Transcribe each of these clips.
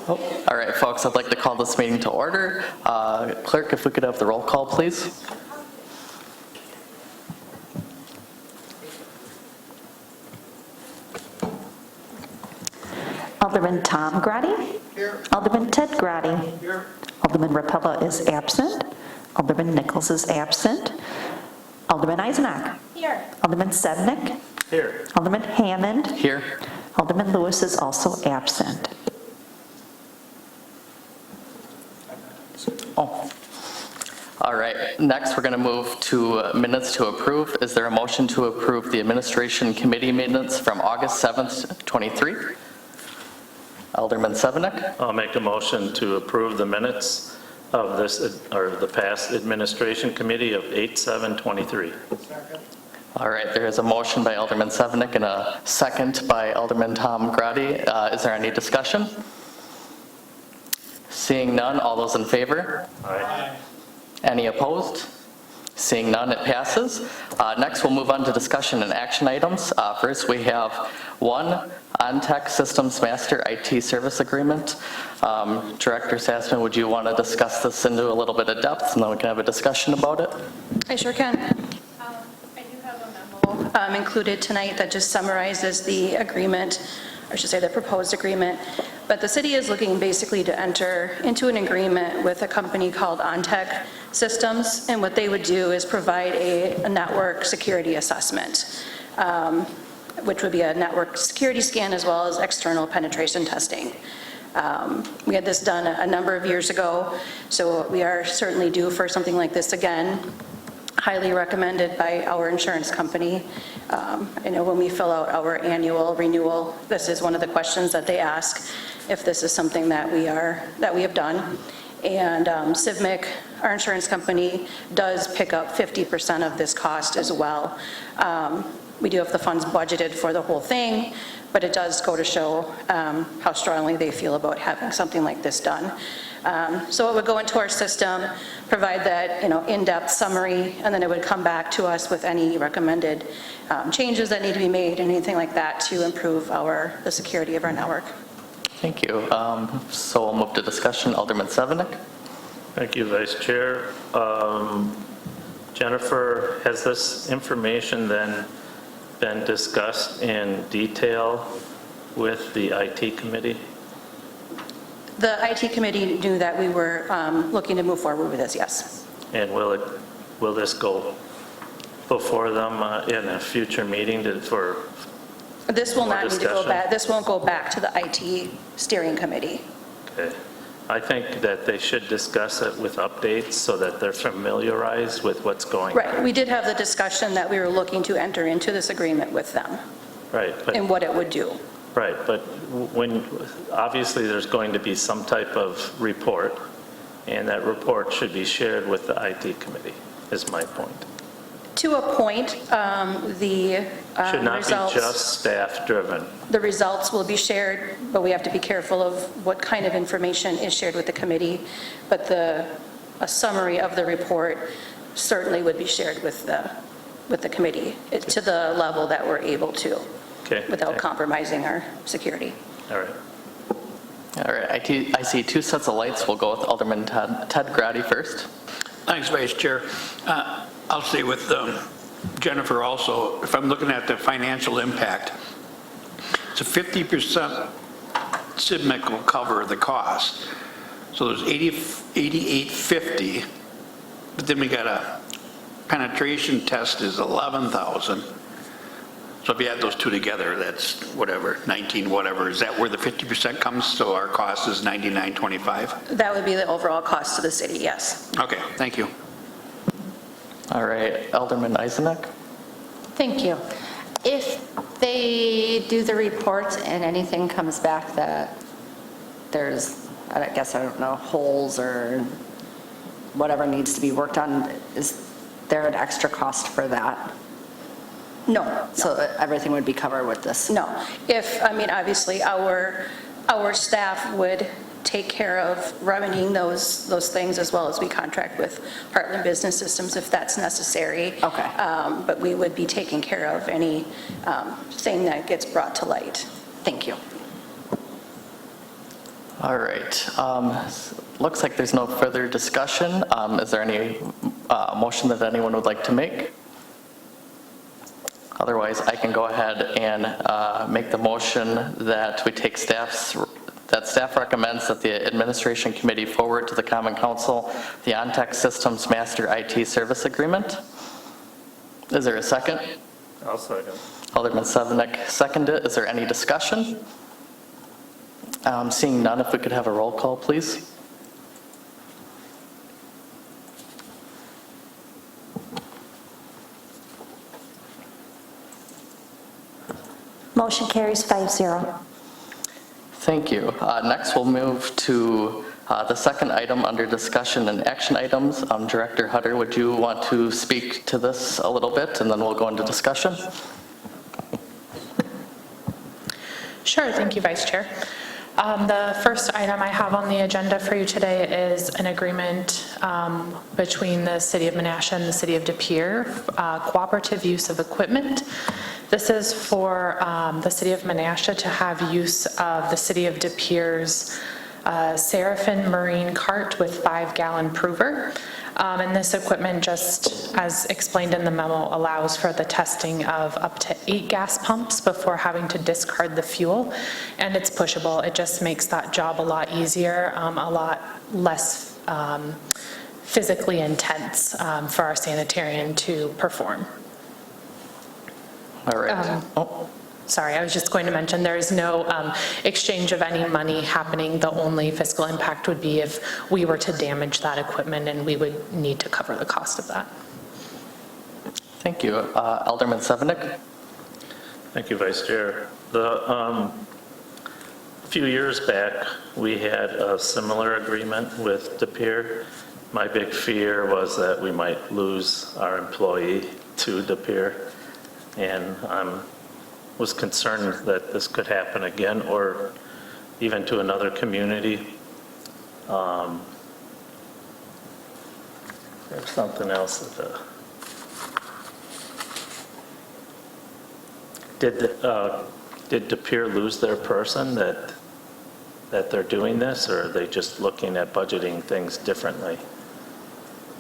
Oh, all right, folks, I'd like to call this meeting to order. Clerk, if we could have the roll call, please. Alderman Tom Grady. Here. Alderman Ted Grady. Here. Alderman Rapella is absent. Alderman Nichols is absent. Alderman Eisenach. Here. Alderman Sednick. Here. Alderman Hammond. Here. Alderman Lewis is also absent. Oh. All right, next we're going to move to minutes to approve. Is there a motion to approve the Administration Committee minutes from August 7th, 23? Alderman Sevenik. I'll make a motion to approve the minutes of this, or the past Administration Committee of 8/7/23. All right, there is a motion by Alderman Sevenik and a second by Alderman Tom Grady. Is there any discussion? Seeing none, all those in favor? Aye. Any opposed? Seeing none, it passes. Next, we'll move on to discussion and action items. First, we have one OnTech Systems Master IT Service Agreement. Director Sassman, would you want to discuss this into a little bit of depth, and then we can have a discussion about it? I sure can. I do have a memo included tonight that just summarizes the agreement, or I should say the proposed agreement. But the city is looking basically to enter into an agreement with a company called OnTech Systems, and what they would do is provide a network security assessment, which would be a network security scan as well as external penetration testing. We had this done a number of years ago, so we are certainly due for something like this again. Highly recommended by our insurance company. I know when we fill out our annual renewal, this is one of the questions that they ask, if this is something that we have done. And CIVMIC, our insurance company, does pick up 50% of this cost as well. We do have the funds budgeted for the whole thing, but it does go to show how strongly they feel about having something like this done. So it would go into our system, provide that in-depth summary, and then it would come back to us with any recommended changes that need to be made, anything like that, to improve the security of our network. Thank you. So we'll move to discussion. Alderman Sevenik. Thank you, Vice Chair. Jennifer, has this information then been discussed in detail with the IT committee? The IT committee knew that we were looking to move forward with this, yes. And will this go before them in a future meeting for This will more not need to discussion? go back. This won't go back to the IT steering committee. Okay. I think that they should discuss it with updates so that they're familiarized with what's going on. Right. We did have the discussion that we were looking to enter into this agreement with them. Right. But, And what it would do. right, but obviously there's going to be some type of report, and that report should be shared with the IT committee, is my point. To a point, the Should not results, be just staff-driven. the results will be shared, but we have to be careful of what kind of information is shared with the committee. But a summary of the report certainly would be shared with the committee to the level that we're able to, without compromising our security. All right. All right, I see two sets of lights. We'll go with Alderman Ted Grady first. Thanks, Vice Chair. I'll stay with Jennifer also. If I'm looking at the financial impact, it's a 50% CIVMIC will cover the cost. So there's $88.50, but then we got a penetration test is $11,000. So if you add those two together, that's whatever, 19 whatever. Is that where the 50% comes? So our cost is $99.25? That would be the overall cost to the city, yes. Okay, thank you. All right, Alderman Eisenach. Thank you. If they do the report and anything comes back that there's, I don't know, holes or whatever needs to be worked on, is there an extra cost for that? No. So everything would be covered with this? No. Obviously, our staff would take care of remedying those things, as well as we contract with Heartland Business Systems if that's necessary. Okay. But we would be taking care of any thing that gets brought to light. Thank you. All right. Looks like there's no further discussion. Is there any motion that anyone would like to make? Otherwise, I can go ahead and make the motion that we take staff recommends that the administration committee forward to the Common Council the OnTech Systems Master IT Service Agreement. Is there a second? I'll second. Alderman Sevenick seconded. Is there any discussion? Seeing none, if we could have a roll call, please. Motion carries 5-0. Thank you. Next, we'll move to the second item under discussion and action items. Director Hutter, would you want to speak to this a little bit, and then we'll go into discussion? Sure, thank you, Vice Chair. The first item I have on the agenda for you today is an agreement between the City of Menasha and the City of De Pere, cooperative use of equipment. This is for the City of Menasha to have use of the City of De Pere's Seraphim marine cart with 5-gallon prover. And this equipment, just as explained in the memo, allows for the testing of up to 8 gas pumps before having to discard the fuel. And it's pushable. It just makes that job a lot easier, a lot less physically intense for our sanitarian to perform. All right. Sorry, I was just going to mention there is no exchange of any money happening. The only fiscal impact would be if we were to damage that equipment, and we would need to cover the cost of that. Thank you. Alderman Sevenick? Thank you, Vice Chair. A few years back, we had a similar agreement with De Pere. My big fear was that we might lose our employee to De Pere, and was concerned that this could happen again, or even to another community. There's something else that did De Pere lose their person that they're doing this, or are they just looking at budgeting things differently?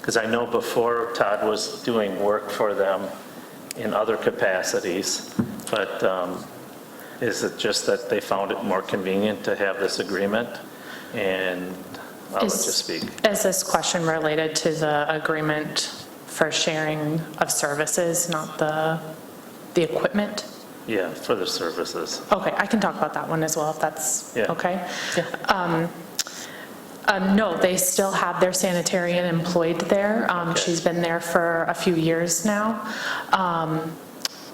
Because I know before Todd was doing work for them in other capacities, but is it just that they found it more convenient to have this agreement? And I'll let you speak. Is this question related to the agreement for sharing of services, not the equipment? Yeah, for the services. Okay, I can talk about that one as well, if that's Yeah. okay. No, they still have their sanitarian employed there. She's been there for a few years now.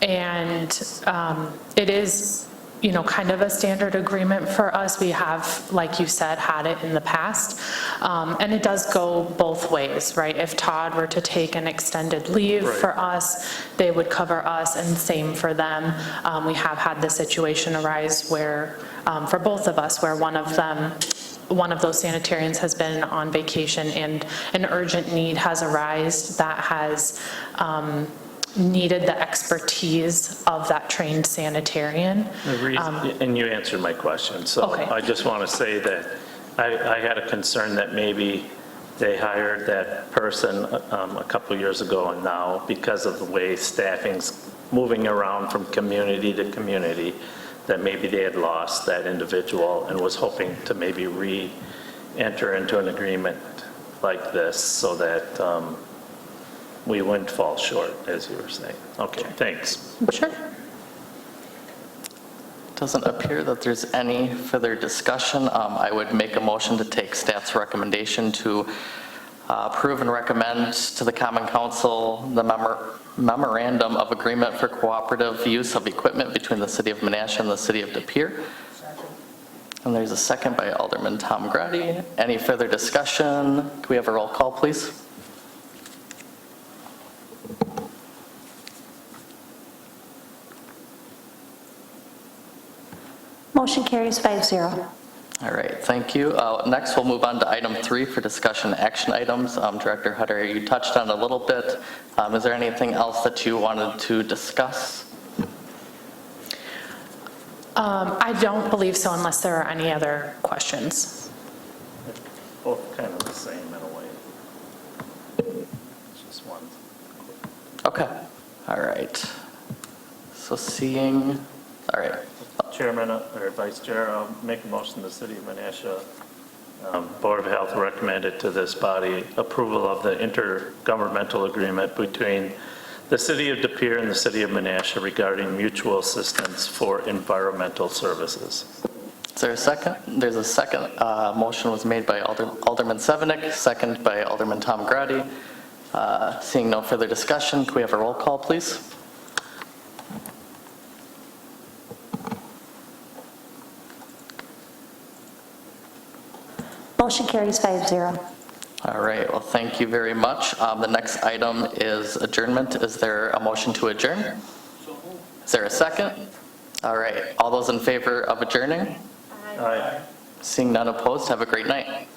And it is, kind of a standard agreement for us. We have, like you said, had it in the past. And it does go both ways, right? If Todd were to take an extended leave Right. for us, they would cover us, and same for them. We have had the situation arise where, for both of us, where one of those sanitarians has been on vacation and an urgent need has arisen that has needed the expertise of that trained sanitarian. And you answered my question. So Okay. I just want to say that I had a concern that maybe they hired that person a couple years ago, and now, because of the way staffing's moving around from community to community, that maybe they had lost that individual and was hoping to maybe re-enter into an agreement like this so that we wouldn't fall short, as you were saying. Okay, thanks. Sure. Doesn't appear that there's any further discussion. I would make a motion to take staff's recommendation to approve and recommend to the Common Council the Memorandum of Agreement for Cooperative Use of Equipment between the City of Menasha and the City of De Pere. And there's a second by Alderman Tom Grady. Any further discussion? Can we have a roll call, please? Motion carries 5-0. All right, thank you. Next, we'll move on to item 3 for discussion action items. Director Hutter, you touched on it a little bit. Is there anything else that you wanted to discuss? I don't believe so unless there are any other questions. Both kind of the same in a way. It's just one. Okay, all right. So seeing, all right. Chairman or Vice Chair, I'll make a motion the City of Menasha Board of Health recommended to this body approval of the intergovernmental agreement between the City of De Pere and the City of Menasha regarding mutual assistance for environmental services. Is there a second? There's a second. Motion was made by Alderman Sevenick, second by Alderman Tom Grady. Seeing no further discussion, can we have a roll call, please? Motion carries 5-0. All right, well, thank you very much. The next item is adjournment. Is there a motion to adjourn? Is there a second? All right, all those in favor of adjourning? Aye. Seeing none opposed, have a great night.